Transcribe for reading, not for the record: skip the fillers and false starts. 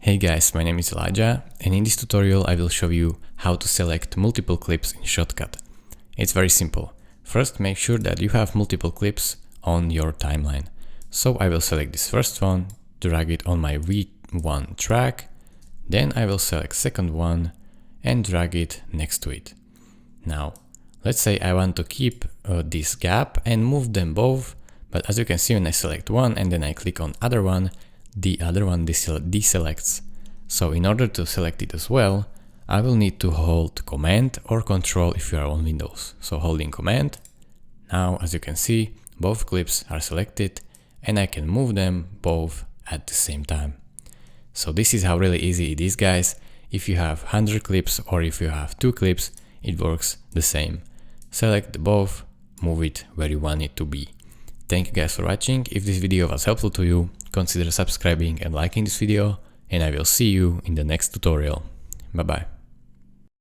Hey guys, my name is Elijah, and in this tutorial I will show you how to select multiple clips in Shotcut. It's very simple. First, make sure that you have multiple clips on your timeline. So I will select this first one, drag it on my V1 track, then I will select second one and drag it next to it. Now, let's say I want to keep this gap and move them both, but as you can see when I select one and then I click on other one, the other one deselects. So in order to select it as well, I will need to hold Command or Ctrl if you are on Windows. So holding Command, now as you can see, both clips are selected and I can move them both at the same time. So this is how really easy it is, guys. If you have 100 clips or if you have 2 clips, it works the same. Select both, move it where you want it to be. Thank you guys for watching. If this video was helpful to you, consider subscribing and liking this video, and I will see you in the next tutorial. Bye bye.